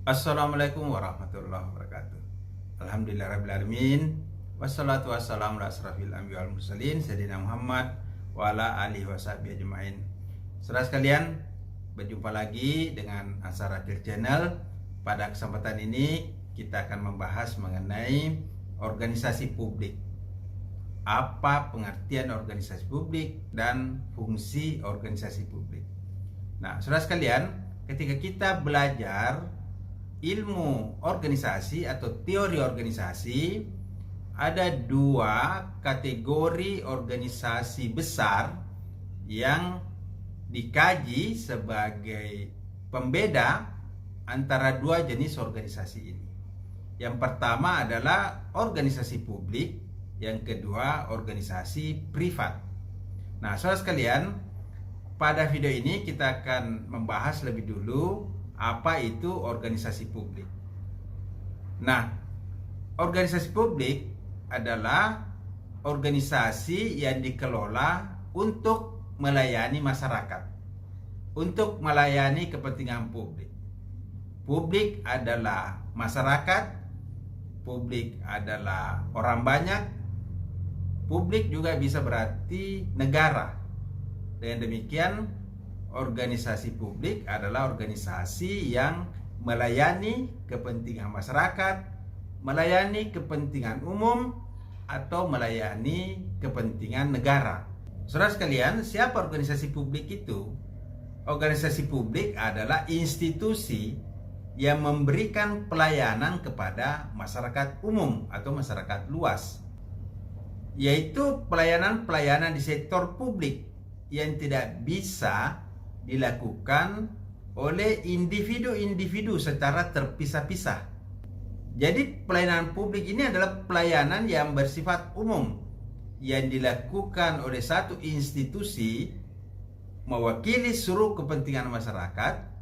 Assalamualaikum warahmatullahi wabarakatuh. Alhamdulillahirrahmanirrahim. Wassalatu wassalamu ala asrafil anbiya wal mursalin Sayyidina Muhammad wa ala alihi washabihi ajma'in. Saudara sekalian, berjumpa lagi dengan Ansar Akhir Channel. Pada kesempatan ini kita akan membahas mengenai organisasi publik. Apa pengertian organisasi publik dan fungsi organisasi publik. Nah, saudara sekalian, ketika kita belajar ilmu organisasi atau teori organisasi, ada dua kategori organisasi besar yang dikaji sebagai pembeda antara dua jenis organisasi ini. Yang pertama adalah organisasi publik, yang kedua organisasi privat. Nah, saudara sekalian, pada video ini kita akan membahas lebih dulu apa itu organisasi publik. Nah, organisasi publik adalah organisasi yang dikelola untuk melayani masyarakat, untuk melayani kepentingan publik. Publik adalah masyarakat, publik adalah orang banyak, publik juga bisa berarti negara. Dengan demikian, organisasi publik adalah organisasi yang melayani kepentingan masyarakat, melayani kepentingan umum, atau melayani kepentingan negara. Saudara sekalian, siapa organisasi publik itu? Organisasi publik adalah institusi yang memberikan pelayanan kepada masyarakat umum atau masyarakat luas, yaitu pelayanan-pelayanan di sektor publik yang tidak bisa dilakukan oleh individu-individu secara terpisah-pisah. Jadi pelayanan publik ini adalah pelayanan yang bersifat umum yang dilakukan oleh satu institusi mewakili seluruh kepentingan masyarakat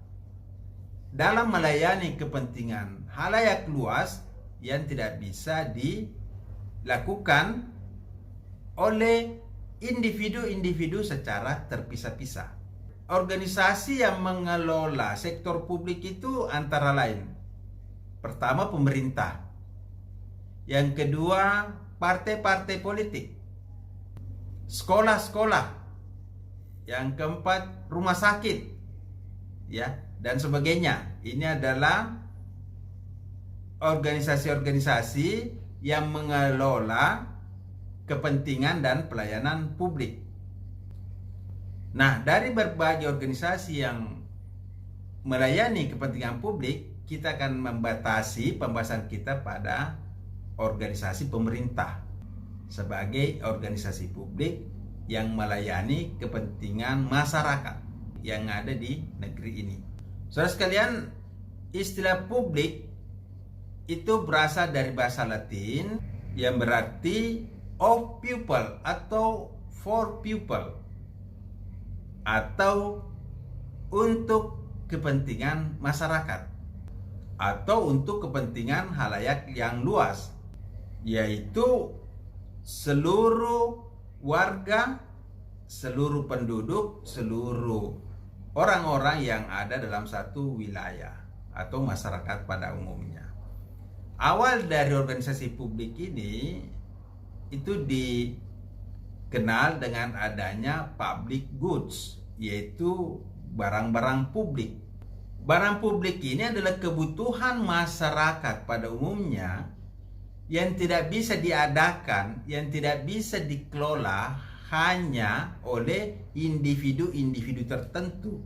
dalam melayani kepentingan halayak luas yang tidak bisa dilakukan oleh individu-individu secara terpisah-pisah. Organisasi yang mengelola sektor publik itu antara lain, pertama pemerintah, yang kedua partai-partai politik, sekolah-sekolah, yang keempat rumah sakit, ya, dan sebagainya. Ini adalah organisasi-organisasi yang mengelola kepentingan dan pelayanan publik. Nah, dari berbagai organisasi yang melayani kepentingan publik, kita akan membatasi pembahasan kita pada organisasi pemerintah sebagai organisasi publik yang melayani kepentingan masyarakat yang ada di negeri ini. Saudara sekalian, istilah publik itu berasal dari bahasa Latin yang berarti of people atau for people, atau untuk kepentingan masyarakat, atau untuk kepentingan halayak yang luas, yaitu seluruh warga, seluruh penduduk, seluruh orang-orang yang ada dalam satu wilayah atau masyarakat pada umumnya. Awal dari organisasi publik ini itu dikenal dengan adanya public goods, yaitu barang-barang publik. Barang publik ini adalah kebutuhan masyarakat pada umumnya yang tidak bisa diadakan, yang tidak bisa dikelola hanya oleh individu-individu tertentu.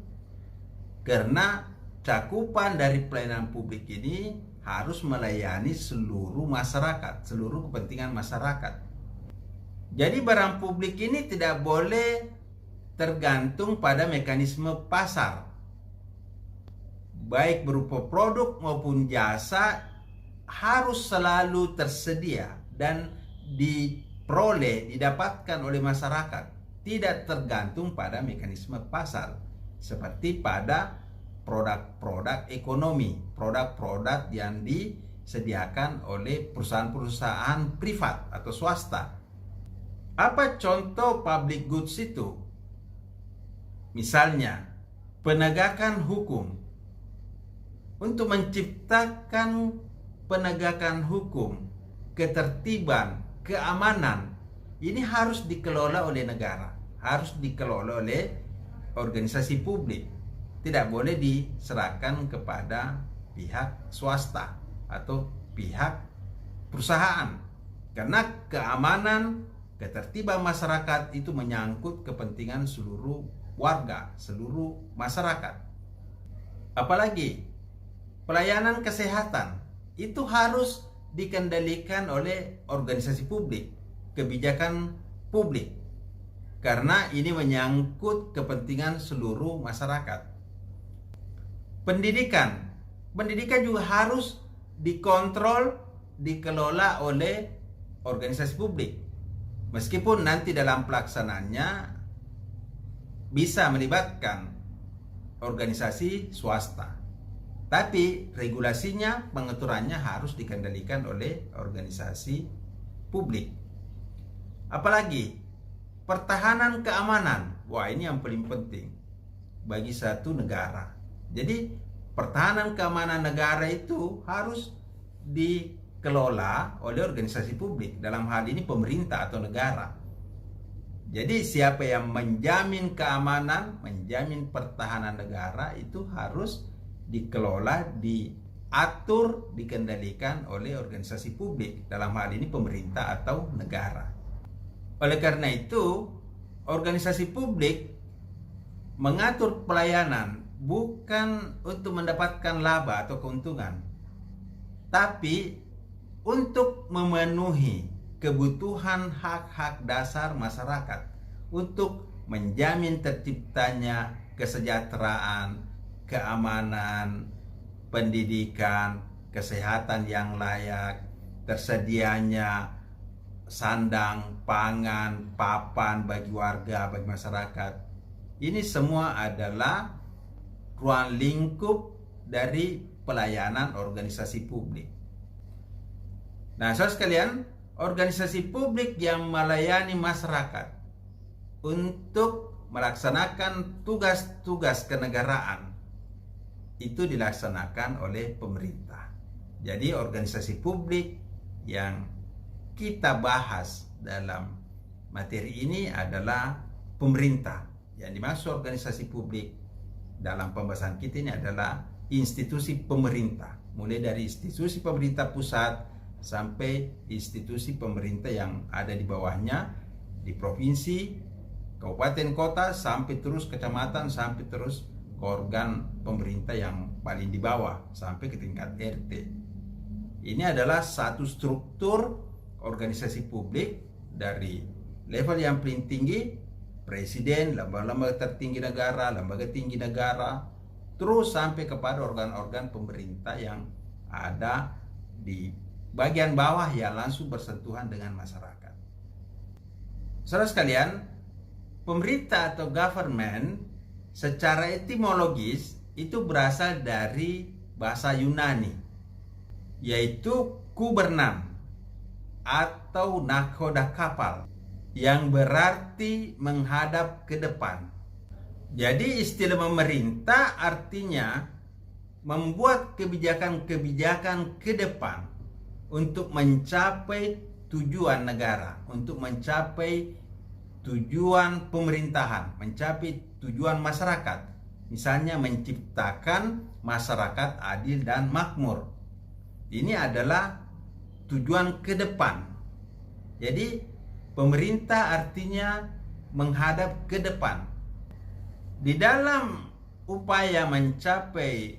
Karena cakupan dari pelayanan publik ini harus melayani seluruh masyarakat, seluruh kepentingan masyarakat. Jadi barang publik ini tidak boleh tergantung pada mekanisme pasar, baik berupa produk maupun jasa, harus selalu tersedia dan diperoleh, didapatkan oleh masyarakat, tidak tergantung pada mekanisme pasar, seperti pada produk-produk ekonomi, produk-produk yang disediakan oleh perusahaan-perusahaan privat atau swasta. Apa contoh public goods itu? Misalnya, penegakan hukum, untuk menciptakan penegakan hukum, ketertiban, keamanan. Ini harus dikelola oleh negara, harus dikelola oleh organisasi publik. Tidak boleh diserahkan kepada pihak swasta atau pihak perusahaan. Karena keamanan, ketertiban masyarakat itu menyangkut kepentingan seluruh warga, seluruh masyarakat. Apalagi pelayanan kesehatan itu harus dikendalikan oleh organisasi publik, kebijakan publik, karena ini menyangkut kepentingan seluruh masyarakat. Pendidikan juga harus dikontrol, dikelola oleh organisasi publik, meskipun nanti dalam pelaksanaannya bisa melibatkan organisasi swasta. Tapi regulasinya, pengaturannya harus dikendalikan oleh organisasi publik. Apalagi pertahanan keamanan. Wah, ini yang paling penting bagi satu negara. Jadi pertahanan keamanan negara itu harus dikelola oleh organisasi publik. Dalam hal ini pemerintah atau negara. Jadi siapa yang menjamin keamanan, menjamin pertahanan negara itu harus dikelola, diatur, dikendalikan oleh organisasi publik, dalam hal ini pemerintah atau negara. Oleh karena itu, organisasi publik mengatur pelayanan bukan untuk mendapatkan laba atau keuntungan, tapi untuk memenuhi kebutuhan hak-hak dasar masyarakat, untuk menjamin terciptanya kesejahteraan, keamanan, pendidikan, kesehatan yang layak, tersedianya sandang, pangan, papan bagi warga, bagi masyarakat. Ini semua adalah ruang lingkup dari pelayanan organisasi publik. Nah, saudara sekalian, organisasi publik yang melayani masyarakat untuk melaksanakan tugas-tugas kenegaraan itu dilaksanakan oleh pemerintah. Jadi organisasi publik yang kita bahas dalam materi ini adalah pemerintah. Yang dimaksud organisasi publik dalam pembahasan kita ini adalah institusi pemerintah, mulai dari institusi pemerintah pusat sampai institusi pemerintah yang ada di bawahnya, di provinsi, kabupaten, kota, sampai terus kecamatan, sampai terus ke organ pemerintah yang paling di bawah sampai ke tingkat RT. Ini adalah satu struktur organisasi publik dari level yang paling tinggi, presiden, lembaga tertinggi negara, lembaga tinggi negara, terus sampai kepada organ-organ pemerintah yang ada di bagian bawah yang langsung bersentuhan dengan masyarakat. Saudara sekalian, pemerintah atau government secara etimologis itu berasal dari bahasa Yunani, yaitu kubernam atau nakhoda kapal, yang berarti menghadap ke depan. Jadi istilah pemerintah artinya membuat kebijakan-kebijakan ke depan untuk mencapai tujuan negara, untuk mencapai tujuan pemerintahan, mencapai tujuan masyarakat. Misalnya menciptakan masyarakat adil dan makmur. Ini adalah tujuan ke depan. Jadi pemerintah artinya menghadap ke depan. Di dalam upaya mencapai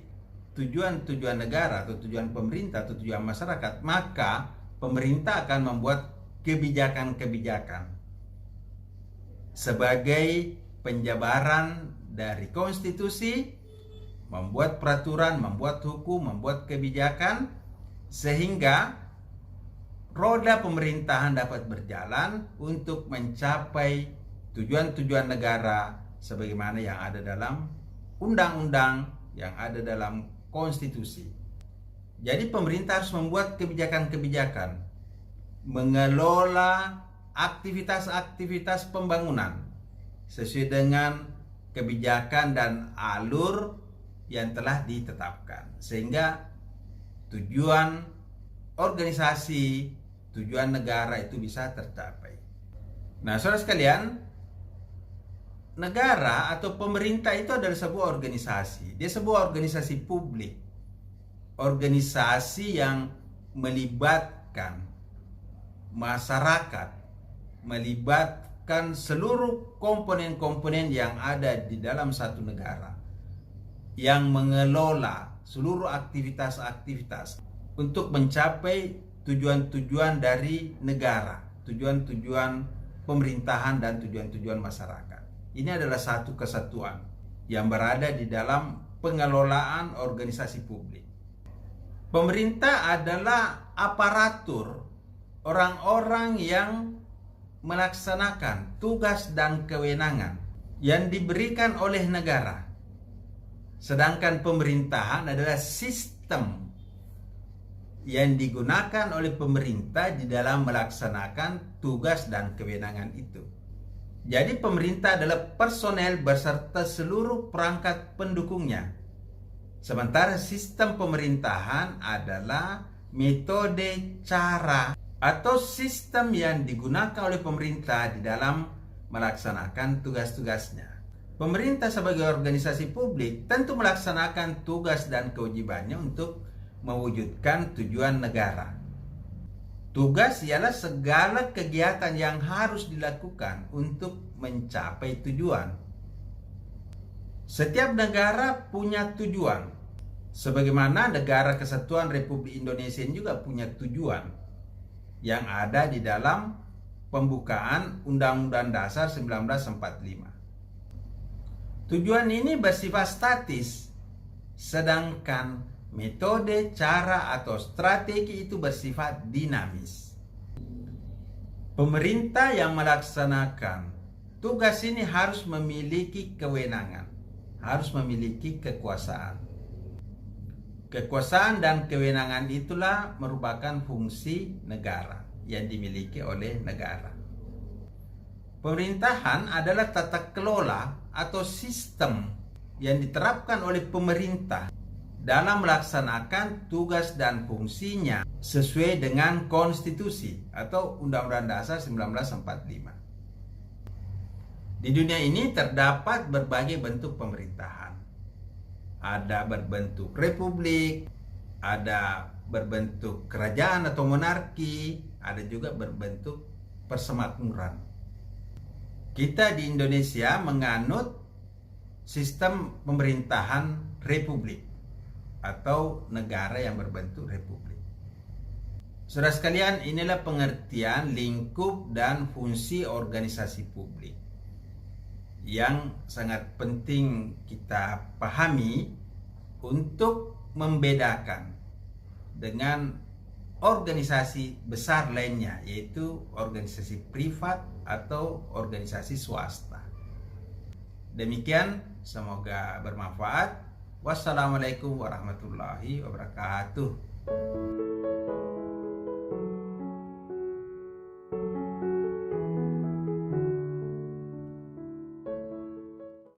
tujuan-tujuan negara atau tujuan pemerintah atau tujuan masyarakat, maka pemerintah akan membuat kebijakan-kebijakan sebagai penjabaran dari konstitusi, membuat peraturan, membuat hukum, membuat kebijakan, sehingga roda pemerintahan dapat berjalan untuk mencapai tujuan-tujuan negara sebagaimana yang ada dalam undang-undang, yang ada dalam konstitusi. Jadi pemerintah harus membuat kebijakan-kebijakan, mengelola aktivitas-aktivitas pembangunan sesuai dengan kebijakan dan alur yang telah ditetapkan, sehingga tujuan organisasi, tujuan negara itu bisa tercapai. Nah, saudara sekalian, negara atau pemerintah itu adalah sebuah organisasi. Dia sebuah organisasi publik, organisasi yang melibatkan masyarakat, melibatkan seluruh komponen-komponen yang ada di dalam satu negara, yang mengelola seluruh aktivitas-aktivitas untuk mencapai tujuan-tujuan dari negara, tujuan-tujuan pemerintahan dan tujuan-tujuan masyarakat. Ini adalah satu kesatuan yang berada di dalam pengelolaan organisasi publik. Pemerintah adalah aparatur, orang-orang yang melaksanakan tugas dan kewenangan yang diberikan oleh negara. Sedangkan pemerintahan adalah sistem yang digunakan oleh pemerintah di dalam melaksanakan tugas dan kewenangan itu. Jadi pemerintah adalah personel beserta seluruh perangkat pendukungnya. Sementara sistem pemerintahan adalah metode, cara, atau sistem yang digunakan oleh pemerintah di dalam melaksanakan tugas-tugasnya. Pemerintah sebagai organisasi publik tentu melaksanakan tugas dan kewajibannya untuk mewujudkan tujuan negara. Tugas ialah segala kegiatan yang harus dilakukan untuk mencapai tujuan. Setiap negara punya tujuan. Sebagaimana Negara Kesatuan Republik Indonesia juga punya tujuan yang ada di dalam pembukaan Undang-Undang Dasar 1945. Tujuan ini bersifat statis, sedangkan metode, cara, atau strategi itu bersifat dinamis. Pemerintah yang melaksanakan tugas ini harus memiliki kewenangan, harus memiliki kekuasaan. Kekuasaan dan kewenangan itulah merupakan fungsi negara yang dimiliki oleh negara. Pemerintahan adalah tata kelola atau sistem yang diterapkan oleh pemerintah dalam melaksanakan tugas dan fungsinya sesuai dengan konstitusi atau Undang-Undang Dasar 1945. Di dunia ini terdapat berbagai bentuk pemerintahan. Ada berbentuk republik, ada berbentuk kerajaan atau monarki, ada juga berbentuk persemakmuran. Kita di Indonesia menganut sistem pemerintahan republik atau negara yang berbentuk republik. Saudara sekalian, inilah pengertian lingkup dan fungsi organisasi publik yang sangat penting kita pahami untuk membedakan dengan organisasi besar lainnya, yaitu organisasi privat atau organisasi swasta. Demikian, semoga bermanfaat. Wassalamualaikum warahmatullahi wabarakatuh.